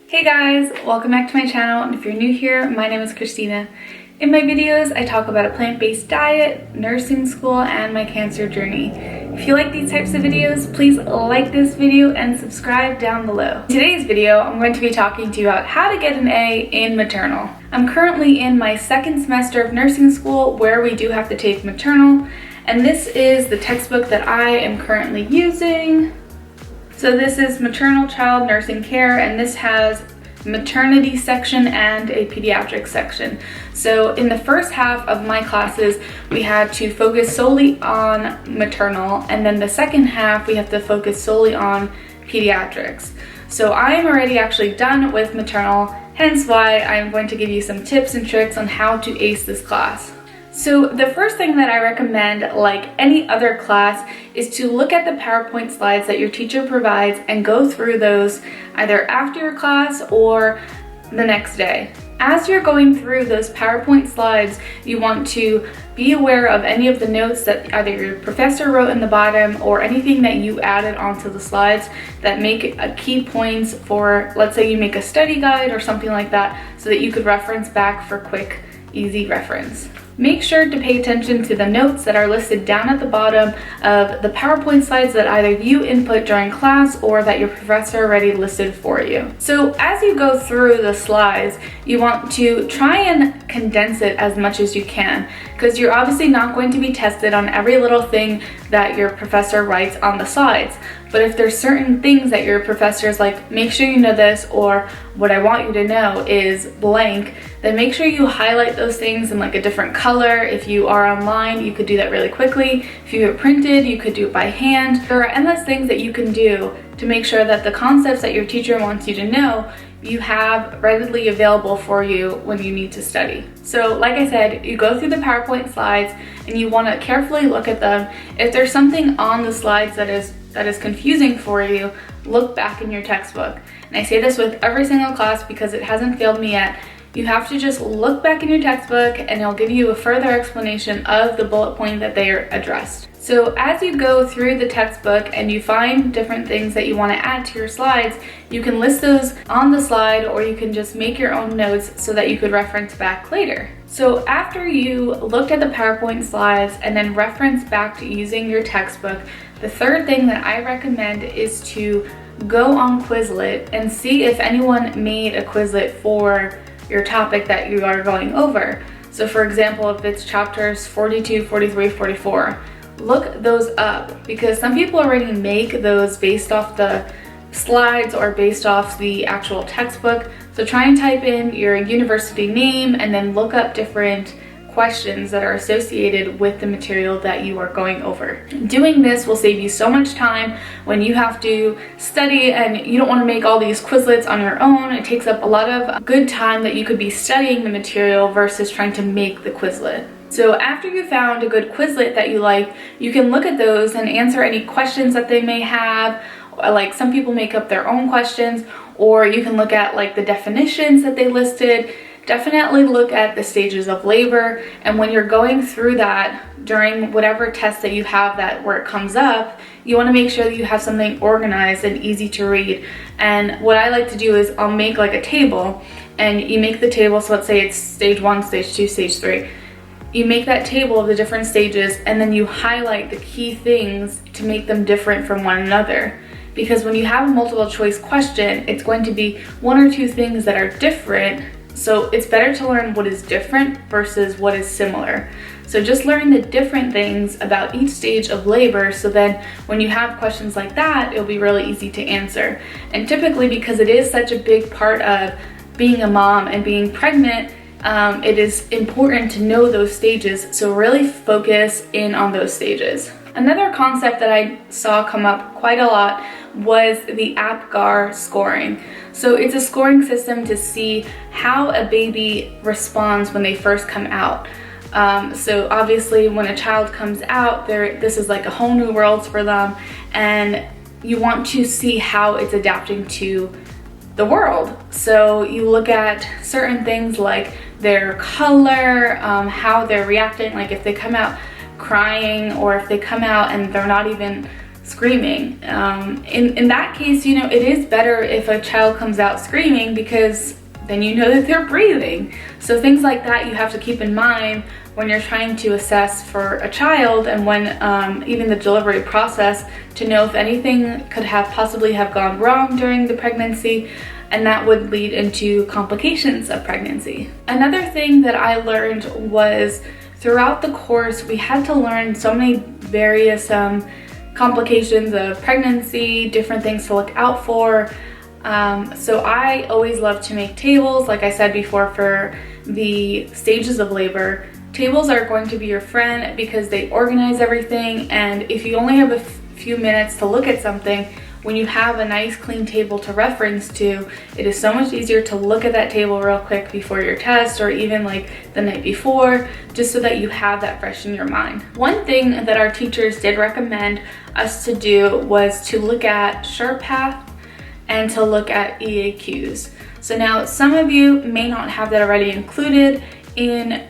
Hey guys, welcome back to my channel, and if you're new here, my name is Christina. In my videos, I talk about a plant-based diet, nursing school, and my cancer journey. If you like these types of videos, please like this video and subscribe down below. In today's video, I'm going to be talking to you about how to get an A in maternal. I'm currently in my second semester of nursing school where we do have to take maternal, and this is the textbook that I am currently using. So this is Maternal Child Nursing Care, and this has maternity section and a pediatric section. So in the first half of my classes, we had to focus solely on maternal, and then the second half we have to focus solely on pediatrics. So I'm already actually done with maternal, hence why I'm going to give you some tips and tricks on how to ace this class. So the first thing that I recommend, like any other class, is to look at the PowerPoint slides that your teacher provides and go through those either after your class or the next day. As you're going through those PowerPoint slides, you want to be aware of any of the notes that either your professor wrote in the bottom or anything that you added onto the slides that make key points for, let's say you make a study guide or something like that, so that you could reference back for quick, easy reference. Make sure to pay attention to the notes that are listed down at the bottom of the PowerPoint slides that either you input during class or that your professor already listed for you. So as you go through the slides, you want to try and condense it as much as you can, because you're obviously not going to be tested on every little thing that your professor writes on the slides. But if there's certain things that your professor is like, make sure you know this, or what I want you to know is blank, then make sure you highlight those things in like a different color. If you are online, you could do that really quickly. If you have it printed, you could do it by hand. There are endless things that you can do to make sure that the concepts that your teacher wants you to know, you have readily available for you when you need to study. So like I said, you go through the PowerPoint slides and you want to carefully look at them. If there's something on the slides that is confusing for you, look back in your textbook. And I say this with every single class because it hasn't failed me yet. You have to just look back in your textbook and it'll give you a further explanation of the bullet point that they are addressed. So as you go through the textbook and you find different things that you want to add to your slides, you can list those on the slide, or you can just make your own notes so that you could reference back later. So after you looked at the PowerPoint slides and then reference back to using your textbook, the third thing that I recommend is to go on Quizlet and see if anyone made a Quizlet for your topic that you are going over. So for example, if it's chapters 42, 43, 44, look those up, because some people already make those based off the slides or based off the actual textbook. So try and type in your university name and then look up different questions that are associated with the material that you are going over. Doing this will save you so much time when you have to study and you don't want to make all these Quizlets on your own. It takes up a lot of good time that you could be studying the material versus trying to make the Quizlet. So after you found a good Quizlet that you like, you can look at those and answer any questions that they may have. Like some people make up their own questions, or you can look at like the definitions that they listed. Definitely look at the stages of labor, and when you're going through that during whatever test that you have that where it comes up, you want to make sure that you have something organized and easy to read. And what I like to do is I'll make like a table, and you make the table, so let's say it's stage 1, stage 2, stage 3. You make that table of the different stages, and then you highlight the key things to make them different from one another. Because when you have a multiple choice question, it's going to be one or two things that are different. So it's better to learn what is different versus what is similar. So just learn the different things about each stage of labor, so then when you have questions like that, it'll be really easy to answer. And typically, because it is such a big part of being a mom and being pregnant, it is important to know those stages, so really focus in on those stages. Another concept that I saw come up quite a lot was the Apgar scoring. So it's a scoring system to see how a baby responds when they first come out. So obviously when a child comes out, this is like a whole new world for them, and you want to see how it's adapting to the world. So you look at certain things like their color, how they're reacting, like if they come out crying, or if they come out and they're not even screaming. In that case, you know, it is better if a child comes out screaming, because then you know that they're breathing. So things like that you have to keep in mind when you're trying to assess for a child, and when even the delivery process, to know if anything could possibly have gone wrong during the pregnancy, and that would lead into complications of pregnancy. Another thing that I learned was, throughout the course, we had to learn so many various complications of pregnancy, different things to look out for. So I always love to make tables, like I said before, for the stages of labor. Tables are going to be your friend because they organize everything, and if you only have a few minutes to look at something, when you have a nice clean table to reference to, it is so much easier to look at that table real quick before your test, or even like the night before, just so that you have that fresh in your mind. One thing that our teachers did recommend us to do was to look at Sharp Path and to look at EAQs. So now some of you may not have that already included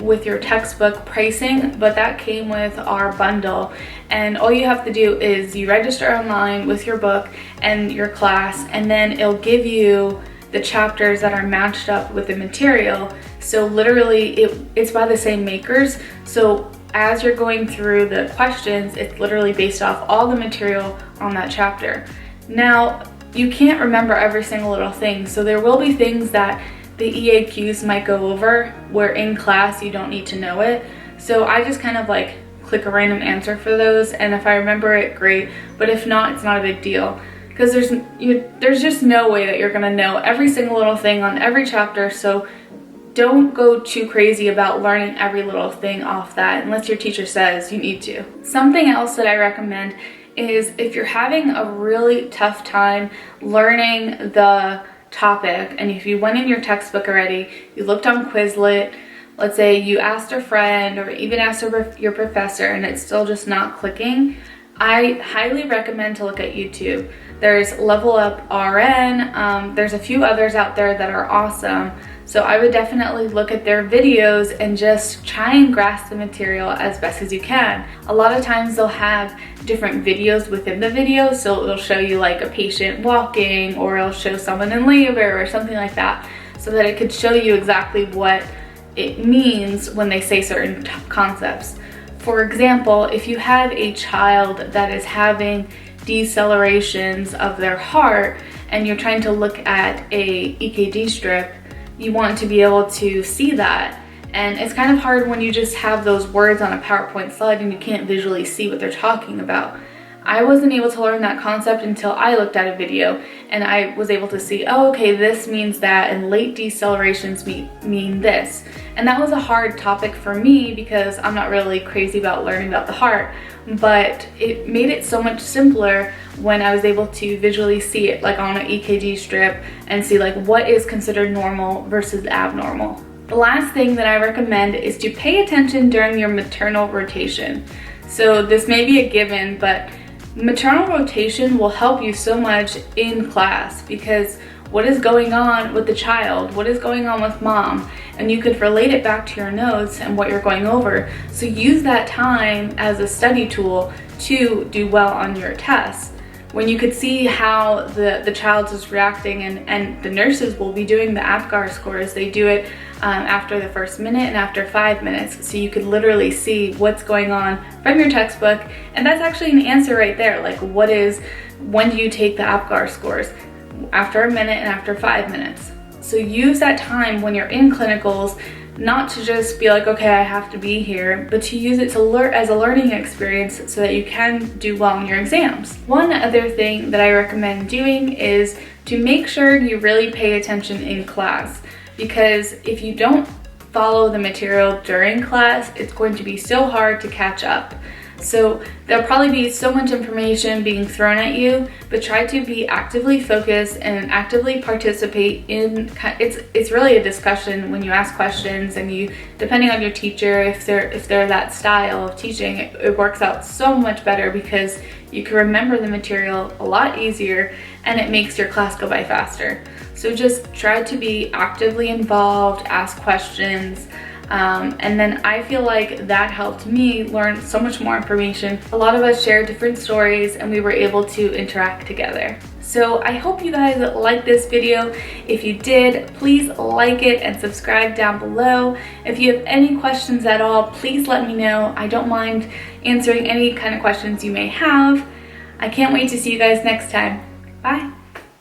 with your textbook pricing, but that came with our bundle, and all you have to do is you register online with your book and your class, and then it'll give you the chapters that are matched up with the material. So literally it's by the same makers, so as you're going through the questions, it's literally based off all the material on that chapter. Now, you can't remember every single little thing, so there will be things that the EAQs might go over where in class you don't need to know it. So I just kind of like click a random answer for those, and if I remember it, great, but if not, it's not a big deal, because there's just no way that you're gonna know every single little thing on every chapter. So don't go too crazy about learning every little thing off that unless your teacher says you need to. Something else that I recommend is, if you're having a really tough time learning the topic, and if you went in your textbook already, you looked on Quizlet, let's say you asked a friend or even asked your professor, and it's still just not clicking, I highly recommend to look at YouTube. There's Level Up RN, there's a few others out there that are awesome. So I would definitely look at their videos and just try and grasp the material as best as you can. A lot of times they'll have different videos within the video, so it'll show you like a patient walking, or it'll show someone in labor or something like that, so that it could show you exactly what it means when they say certain concepts. For example, if you have a child that is having decelerations of their heart and you're trying to look at a EKG strip, you want to be able to see that. And it's kind of hard when you just have those words on a PowerPoint slide and you can't visually see what they're talking about. I wasn't able to learn that concept until I looked at a video, and I was able to see, oh, okay, this means that, and late decelerations mean this. And that was a hard topic for me because I'm not really crazy about learning about the heart, but it made it so much simpler when I was able to visually see it, like on an EKG strip, and see like what is considered normal versus abnormal. The last thing that I recommend is to pay attention during your maternal rotation. So this may be a given, but maternal rotation will help you so much in class, because what is going on with the child, what is going on with mom, and you could relate it back to your notes and what you're going over. So use that time as a study tool to do well on your tests. When you could see how the child is reacting, and the nurses will be doing the Apgar scores. They do it after the first minute and after 5 minutes, so you could literally see what's going on from your textbook. And that's actually an answer right there, like when do you take the Apgar scores? After a minute and after 5 minutes. So use that time when you're in clinicals, not to just be like, okay, I have to be here, but to use it to learn as a learning experience so that you can do well in your exams. One other thing that I recommend doing is to make sure you really pay attention in class, because if you don't follow the material during class, it's going to be so hard to catch up. So there'll probably be so much information being thrown at you, but try to be actively focused and actively participate in, it's really a discussion when you ask questions, and you, depending on your teacher, if they're that style of teaching, it works out so much better because you can remember the material a lot easier and it makes your class go by faster. So just try to be actively involved, ask questions, And then I feel like that helped me learn so much more information. A lot of us shared different stories and we were able to interact together. So I hope you guys liked this video. If you did, please like it and subscribe down below. If you have any questions at all, please let me know. I don't mind answering any kind of questions you may have. I can't wait to see you guys next time. Bye.